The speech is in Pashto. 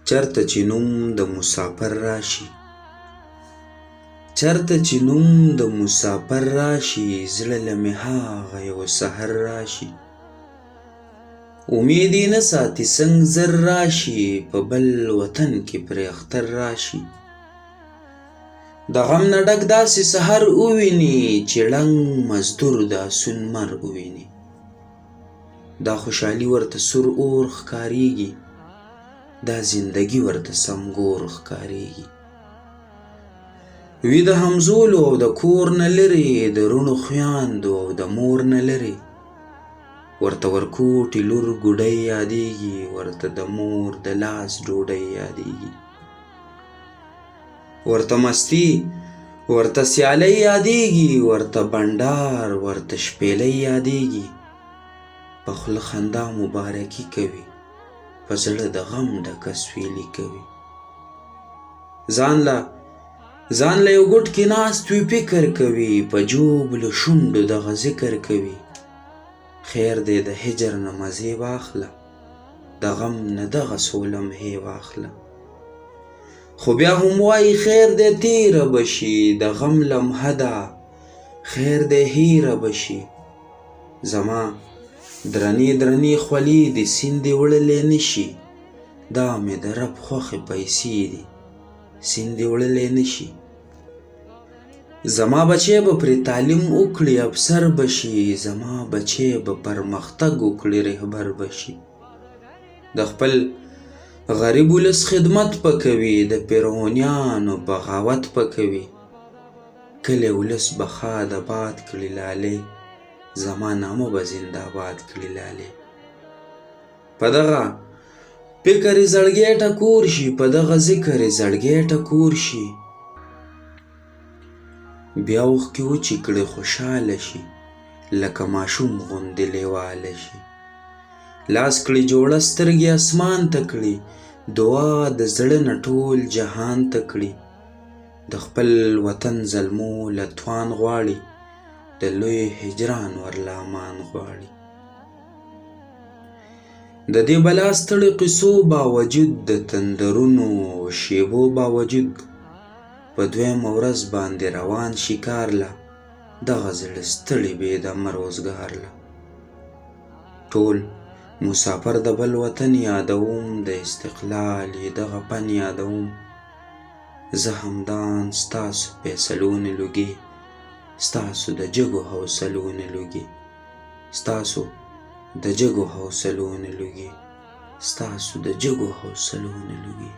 چرته چې نوم د مسافر راشي، چرته چې نوم د مسافر راشي، زړه له مې هاغه یو سحر راشي. امید یې نه ساتي څنګ زر راشي، په بل وطن کې پرې اختر راشي. د غم نه ډک داسې سحر وویني، چې ړنګ مزدور د اسون مر وویني. دا خوشحالي ورته سور اور ښکارېږي، دا زندگی ورته سمګور ښکارېږي. وي د همزولو او د کور نه لرې، د روڼو خویندو او د مور نه لرې. ورته ورکوټي لور ګوډۍ یادېږي، ورته د مور د لاس ډوډۍ یادېږي. ورته مستي ورته سیالۍ یادېږي، ورته بنډار ورته شپېلۍ یادېږي. په خوله خندا مبارکي کوي، په زړه د غم ډکه سویلي کوي. ځان له یو ګوټ کې ناست وي فکر کوي، په جوب له شونډو دغه ذکر کوي. خیر دی د هجر نه مزې واخله، د غم نه دغه څو لمحې واخله. خو بیا هم وایي خیر دی تیره به شي، د غم لمحه ده خیر دی هیره به شي. زما درنې درنې خولې دې سیند دې وړلی نه شي، دا مې د رب خوښې پیسې دي سیند دې وړلی نه شي. زما بچی به پرې تعلیم وکړي افسر به شي، زما بچی به پرمختګ وکړي رهبر به شي. د خپل غریب ولس خدمت به کوي، د فرعونیانو بغاوت به کوي. کلی ولس به ښاد آباد کړي لالې، زما نامه به زنده‌باد کړي لالې. په دغه فکر یې زړګی ټکور شي، په دغه ذکر یې زړګی ټکور شي. بیا اوښکې وچې کړي خوشحاله شي، لکه ماشوم غوندې لیواله شي. لاس کړي جوړه سترګې اسمان ته کړي، دعا د زړه نه ټول جهان ته کړي. د خپل وطن زلمو له توان غواړي، د لوی هجران ورله امان غواړي. د دې بلا ستړو قصو باوجود، د تندرونو شیبو باوجود، په دویمه ورځ باندې روان شکار له، دغه زړه ستړي بېدمه روزګار له. ټول مسافر د بل وطن یادوم، د استقلال یې دغه پن یادوم. زه همدان ستاسو فیصلو نه لوګي، ستاسو د جګو حوصلو نه لوګي، ستاسو د جګو حوصلو نه لوګي، ستاسو د جګو حوصلو نه لوګي.